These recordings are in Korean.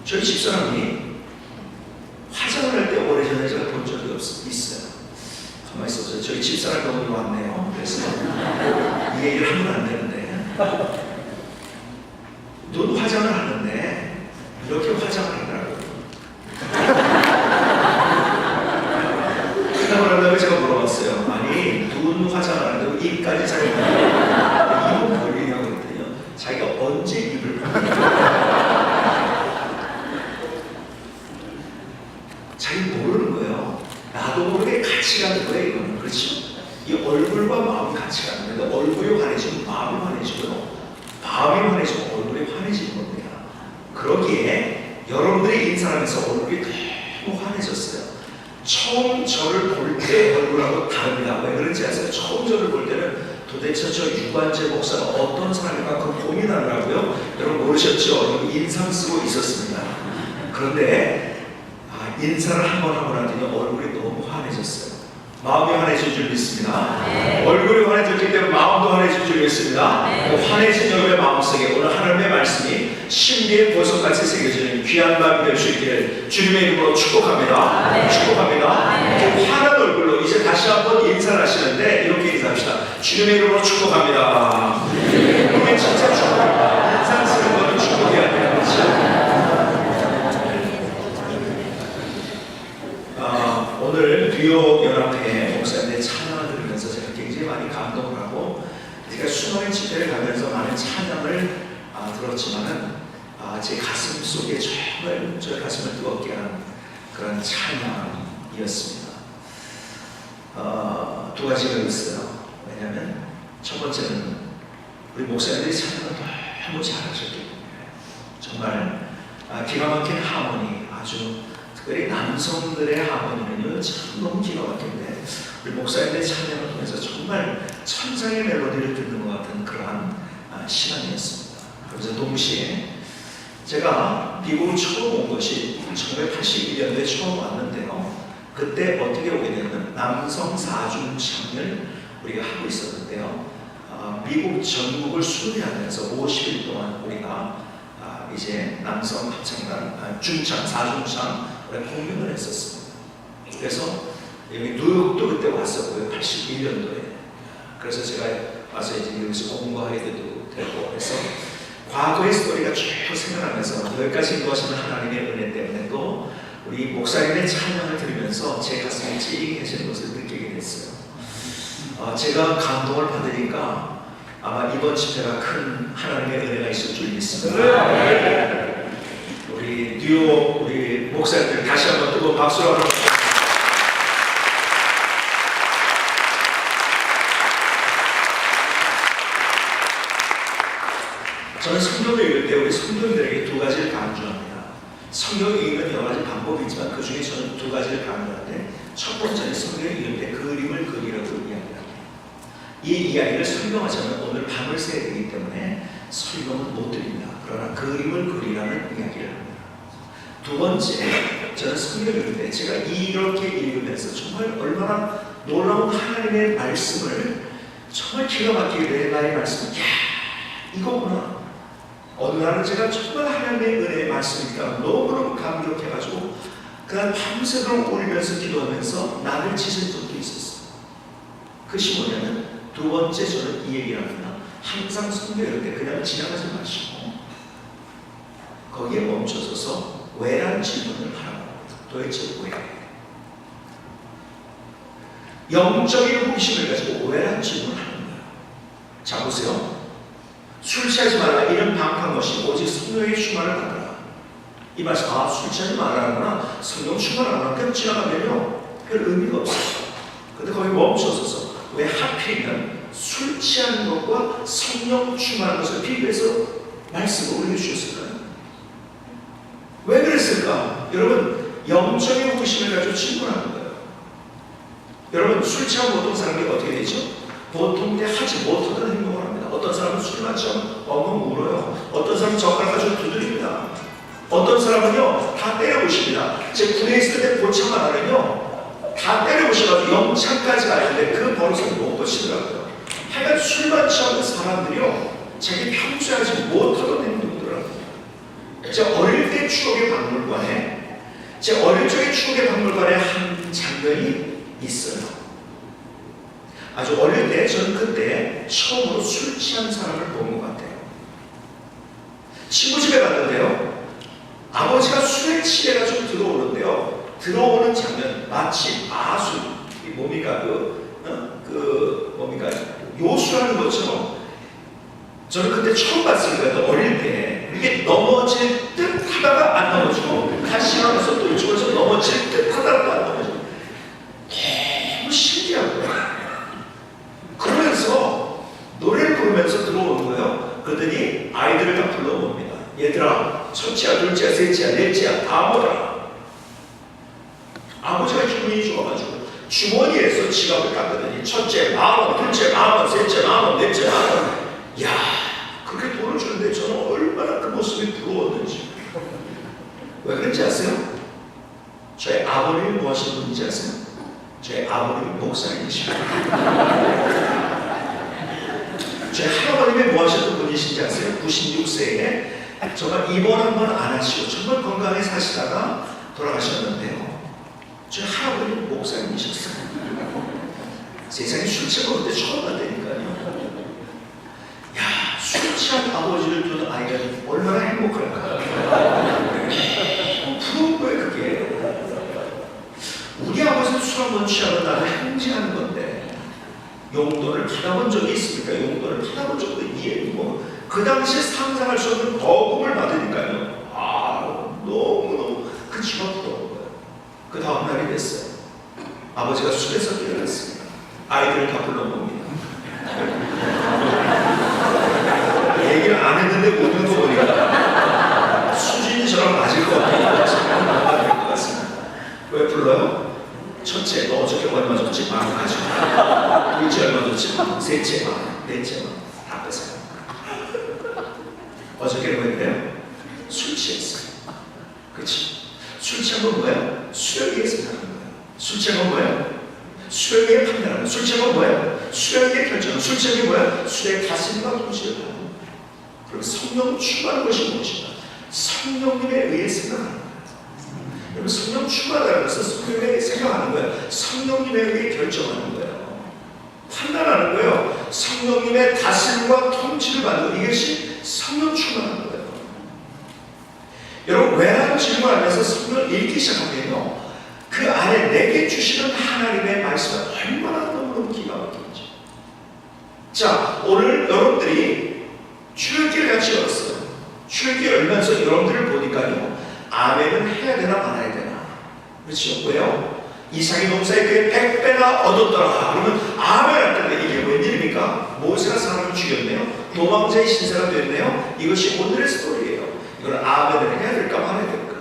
저희 집사람이 화장을 할 때 오래전에 제가 본 적이 있어요. 가만히 있어보세요. 저희 집사람이 오늘 왔네요. 그래서 이 얘기를 하면 안 되는데, 눈 화장을 하는데 이렇게 화장을 하더라고요. 그러고 난 제가 물어봤어요. 아니, 눈 화장을 하는데 입까지 자기가 입은 벌리냐고 그랬더니 자기가 언제 입을 벌리냐고. 자기 모르는 거예요. 나도 모르게 같이 가는 거예요. 이거는. 그렇죠? 이 얼굴과 마음이 같이 가는 거예요. 얼굴이 환해지고 마음이 환해지고요, 마음이 환해지고 얼굴이 환해지는 겁니다. 그러기에 여러분들이 인사하면서 얼굴이 너무 환해졌어요. 처음 저를 볼 때 얼굴하고 다릅니다. 왜 그런지 아세요? 처음 저를 볼 때는 도대체 저 유관재 목사는 어떤 사람인가 그 고민하느라고요, 여러분 모르셨죠? 인상 쓰고 있었습니다. 그런데 인사를 한번 하고 나더니 얼굴이 너무 환해졌어요. 마음이 환해질 줄 믿습니다. 네. 얼굴이 환해졌기 때문에 마음도 환해질 줄 믿습니다. 네. 그 환해진 여러분의 마음속에 오늘 하나님의 말씀이 신비의 보석같이 새겨지는 귀한 밤이 될 수 있기를 주님의 이름으로 축복합니다. 네. 축복합니다. 네. 그 환한 얼굴로 이제 다시 한번 인사를 하시는데 이렇게 인사합시다. 주님의 이름으로 축복합니다. 이게 진짜 축복입니다. 인상 쓰는 거는 축복이 아니라 그렇죠? 오늘 뉴욕 연합회 목사님의 찬양을 들으면서 제가 굉장히 많이 감동을 하고, 제가 수많은 집회를 가면서 많은 찬양을 들었지만은 제 가슴 속에 정말 저의 가슴을 뜨겁게 하는 그런 찬양이었습니다. 두 가지가 있어요. 왜냐하면 첫 번째는 우리 목사님들이 찬양을 너무 잘하셨기 때문에 정말 기가 막힌 하모니, 아주 특별히 남성들의 하모니는요 참 너무 기가 막힌데 우리 목사님의 찬양을 통해서 정말 천상의 멜로디를 듣는 것 같은 그러한 시간이었습니다. 그래서 동시에 제가 미국을 처음 온 것이 1981년도에 처음 왔는데요, 그때 어떻게 오게 됐냐면 남성 사중창을 우리가 하고 있었는데요, 미국 전국을 순회하면서 50일 동안 우리가 이제 남성 합창단, 중창, 사중창 공연을 했었습니다. 그래서 여기 뉴욕도 그때 왔었고요, 81년도에. 그래서 제가 와서 이제 여기서 공부하게 되고 해서 과거의 스토리가 쭉 생각나면서 여기까지 인도하시는 하나님의 은혜 때문에 또 우리 목사님의 찬양을 들으면서 제 가슴이 찡해지는 것을 느끼게 됐어요. 제가 감동을 받으니까 아마 이번 집회가 큰 하나님의 은혜가 있을 줄 믿습니다. 우리 뉴욕 우리 목사님들 다시 한번 뜨거운 박수로 한번. 저는 성경을 읽을 때 우리 성도님들에게 두 가지를 강조합니다. 성경을 읽는 여러 가지 방법이 있지만 그 중에 저는 두 가지를 강조하는데, 첫 번째는 성경을 읽을 때 그림을 그리라고 이야기합니다. 이 이야기를 설명하자면 오늘 밤을 새야 되기 때문에 설명은 못 드립니다. 그러나 그림을 그리라는 이야기를 합니다. 두 번째, 저는 성경을 읽을 때 제가 이렇게 읽으면서 정말 얼마나 놀라운 하나님의 말씀을 정말 기가 막히게 나의 말씀을 이거구나. 어느 날은 제가 정말 하나님의 은혜의 말씀이니까 너무너무 감격해가지고 그날 밤새도록 울면서 기도하면서 나를 찢은 적도 있었어요. 그것이 뭐냐면 두 번째, 저는 이 얘기를 합니다. 항상 성경 읽을 때 그냥 지나가지 마시고 거기에 멈춰서서 왜라는 질문을 하라고. 도대체 왜? 영적인 호기심을 가지고 왜라는 질문을 하는 거예요. 자 보세요. 술 취하지 말라 이런 방탕 것이 오직 성령의 충만을 받으라. 이 말씀, 술 취하지 말라는구나. 성령 충만 안 하면 지나가면요 별 의미가 없어요. 근데 거기 멈춰서서 왜 하필이면 술 취하는 것과 성령 충만한 것을 비교해서 말씀을 올려주셨을까요? 왜 그랬을까? 여러분, 영적인 호기심을 가지고 질문하는 거예요. 여러분, 술 취한 보통 사람이 어떻게 되죠? 보통 때 하지 못하는 행동을 합니다. 어떤 사람은 술 마시면 엉엉 울어요. 어떤 사람은 젓가락 가지고 두드립니다. 어떤 사람은요 다 때려보십니다. 제 군에 있을 때 고참 하나는요 다 때려보셔가지고 영창까지 가는데 그 버릇을 못 고치더라고요. 하여간 술만 취하는 사람들이요 자기 평소에 하지 못하던 행동들을 합니다. 제 어릴 때 추억의 박물관에, 제 어릴 적의 추억의 박물관에 한 장면이 있어요. 아주 어릴 때 저는 그때 처음으로 술 취한 사람을 본 것 같아요. 친구 집에 갔는데요, 아버지가 술에 취해가지고 들어오는데요, 들어오는 장면 마치 마술, 뭡니까 뭡니까 요술하는 것처럼 저는 그때 처음 봤을 거예요. 어릴 때 이게 넘어질 듯 하다가 안 넘어지고 다시 일어나서 또 이쪽에서 넘어질 듯 하다가 안 넘어지고 너무 신기한 거예요. 그러면서 노래를 부르면서 들어오는 거예요. 그러더니 아이들을 다 불러봅니다. 얘들아, 첫째야, 둘째야, 셋째야, 넷째야, 다 모여라. 아버지가 기분이 좋아가지고 주머니에서 지갑을 깎더니 첫째 10,000원, 둘째 10,000원, 셋째 10,000원, 넷째 10,000원. 야, 그렇게 돈을 주는데 저는 얼마나 그 모습이 부러웠는지. 왜 그런지 아세요? 저희 아버님이 뭐 하시는 분인지 아세요? 저희 아버님이 목사님이십니다. 저희 할아버님이 뭐 하셨던 분이신지 아세요? 96세에 정말 입원 한 번 안 하시고 정말 건강하게 사시다가 돌아가셨는데요, 저희 할아버님이 목사님이셨어요. 세상에 술 취한 때 처음 봤다니까요. 야, 술 취한 아버지를 두는 아이가 얼마나 행복할까. 부러운 거예요, 그게. 우리 아버지는 술 한 번 취하면 나를 행진하는 건데 용돈을 받아본 적이 있습니까? 용돈을 받아본 적도 이해고 그 당시에 상상할 수 없는 거금을 받으니까요. 너무너무 그 지가 부러운 거예요. 그 다음 날이 됐어요. 아버지가 술에서 깨어났습니다. 아이들을 다 불러봅니다. 얘기를 안 했는데 웃는 거 보니까 수준이 저랑 맞을 것 같습니다. 왜 불러요? 첫째, 너 어저께 얼마 줬지? 10,000원 가지고. 둘째 얼마 줬지? 셋째 10,000원, 넷째 10,000원. 다 뺏어요. 어저께 뭐 했대요? 술 취했어요. 그렇지? 술 취한 건 뭐예요? 술에 의해 생각하는 거예요. 술 취한 건 뭐예요? 술에 의해 판단하는 거예요. 술 취한 건 뭐예요? 술에 의해 결정하는 거예요. 술 취한 게 뭐예요? 술의 다스림과 통치를 하는 거예요. 그리고 성령 충만한 것이 무엇인가? 성령님에 의해 생각하는 거예요. 여러분, 성령 충만하다는 것은 성령에 의해 생각하는 거예요. 성령님에 의해 결정하는 거예요. 판단하는 거예요. 성령님의 다스림과 통치를 받는 이것이 성령 충만한 거예요. 여러분, 왜라는 질문을 하면서 성경을 읽기 시작하면요, 그 안에 내게 주시는 하나님의 말씀은 얼마나 너무너무 기가 막히는지. 자, 오늘 여러분들이 출애굽기를 같이 열었어요. 출애굽기 열면서 여러분들을 보니까요, 아멘은 해야 되나 말아야 되나. 그렇죠? 왜요? 이삭이 농사에 그에 100배나 얻었더라. 그러면 아멘 할 텐데 이게 웬일입니까? 모세가 사람을 죽였네요. 도망자의 신세가 됐네요. 이것이 오늘의 스토리예요. 이걸 아멘을 해야 될까 말아야 될까?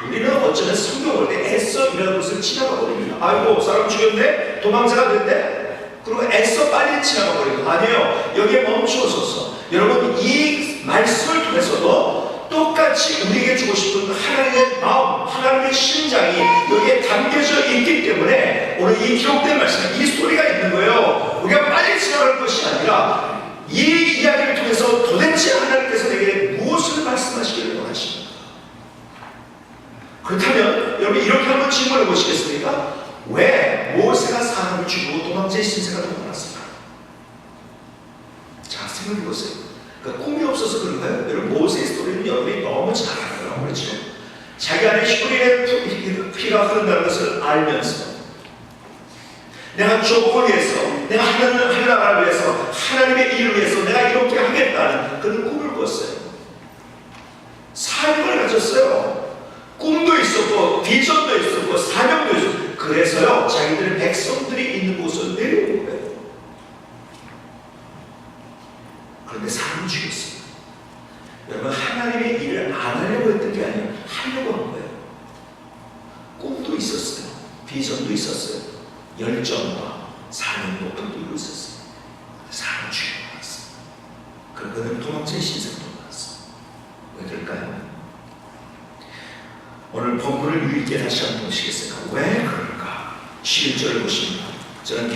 우리는 어쩌면 성경 올 때 애써 이라는 것을 지나가 버립니다. 아이고, 사람 죽였네? 도망자가 됐네? 그리고 애써 빨리 지나가 버리고. 아니에요. 여기에 멈추어서서 여러분, 이 말씀을 통해서도 똑같이 우리에게 주고 싶은 하나님의 마음, 하나님의 심장이 여기에 담겨져 있기 때문에 오늘 이 기록된 말씀, 이 스토리가 있는 거예요. 우리가 빨리 지나갈 것이 아니라 이 이야기를 통해서 도대체 하나님께서 내게 무엇을 말씀하시기를 원하십니까? 그렇다면 여러분, 이렇게 한번 질문해 보시겠습니까? 왜 모세가 사람을 죽이고 도망자의 신세가 더 많았을까? 자, 생각해 보세요. 그러니까 꿈이 없어서 그런가요? 여러분, 모세의 스토리는 여러분이 너무 잘 알아요. 그렇죠? 자기 안에 슈리의 피가 흐른다는 것을 알면서 내가 조국을 위해서, 내가 하나님을 나라를 위해서, 하나님의 일을 위해서 내가 이렇게 하겠다는 그런 꿈을 꿨어요. 사명을 가졌어요. 꿈도 있었고 비전도 있었고 사명도 있었고. 그래서요, 자기들의 백성들이 있는 곳을 내려온 거예요. 그런데 사람을 죽였어요. 여러분, 하나님의 일을 안 하려고 했던 게 아니에요. 하려고 한 거예요. 꿈도 있었어요. 비전도 있었어요. 열정과 사명도 이루고 있었어요. 사람을 죽이고 말았어요. 그거는 도망자의 신세도 말았어요. 왜 그럴까요? 오늘 본문을 유익게 다시 한번 보시겠어요? 왜 그럴까? 11절을 보십니다. 저는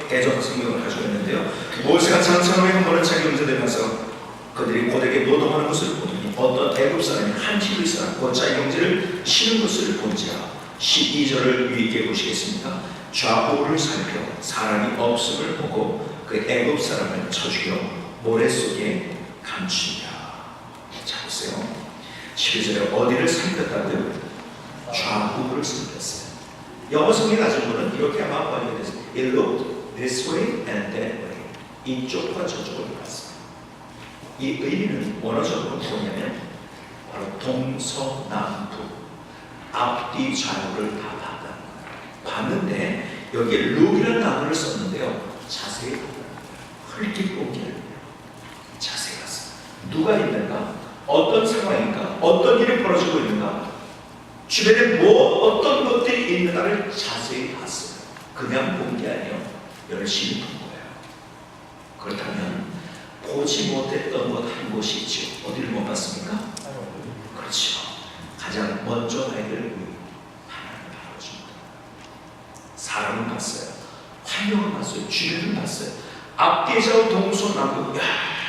개정 성경을 가지고 있는데요, 모세가 장차로에 한 번은 자기 형제들 가서 그들이 고되게 노동하는 것을 보더니 어떤 애굽 사람이 한 히브리 사람 곧 자기 형제를 치는 것을 본지라. 12절을 유익해 보시겠습니다. 좌우를 살펴 사람이 없음을 보고 그 애굽 사람을 쳐 죽여 모래 속에 감추니라. 자 보세요. 12절에 어디를 살폈다고요? 좌우를 살폈어요. 영어 성경 가진 분은 이렇게 아마 번역이 됐어요. It looked this way and that way. 이쪽과 저쪽을 봤습니다. 이 의미는 원어적으로 뭐냐면 바로 동서남북 앞뒤 좌우를 다 봤다는 거예요. 봤는데 여기에 룩이라는 단어를 썼는데요. 자세히 흘낏 보기 아니에요. 자세히 봤어요. 누가 있는가? 어떤 상황인가? 어떤 일이 벌어지고 있는가? 주변에 어떤 것들이 있는가를 자세히 봤어요. 그냥 본 게 아니에요. 열심히 본 거예요. 그렇다면 보지 못했던 것 한 곳이 있죠. 어디를 못 봤습니까? 그렇죠. 가장 먼저 봐야 될 하나님을 바라봅니다. 사람을 봤어요. 환경을 봤어요. 주변을 봤어요. 앞뒤 좌우 동서남북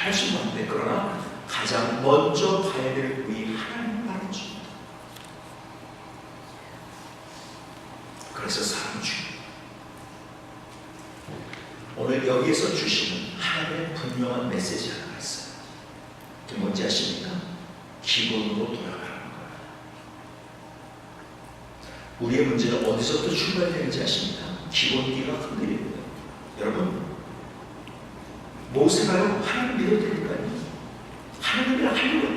열심히 봤는데 그러나 가장 먼저 봐야 될 하나님을 바라봅니다. 그래서 사람 중요해요. 오늘 여기에서 주시는 하나님의 분명한 메시지 하나가 있어요. 그게 뭔지 아십니까? 기본으로 돌아가는 거예요. 우리의 문제는 어디서부터 출발되는지 아십니까? 기본기가 흔들리는 거예요. 여러분, 모세가요 하나님 믿어도 되니까요. 하나님이랑 하려고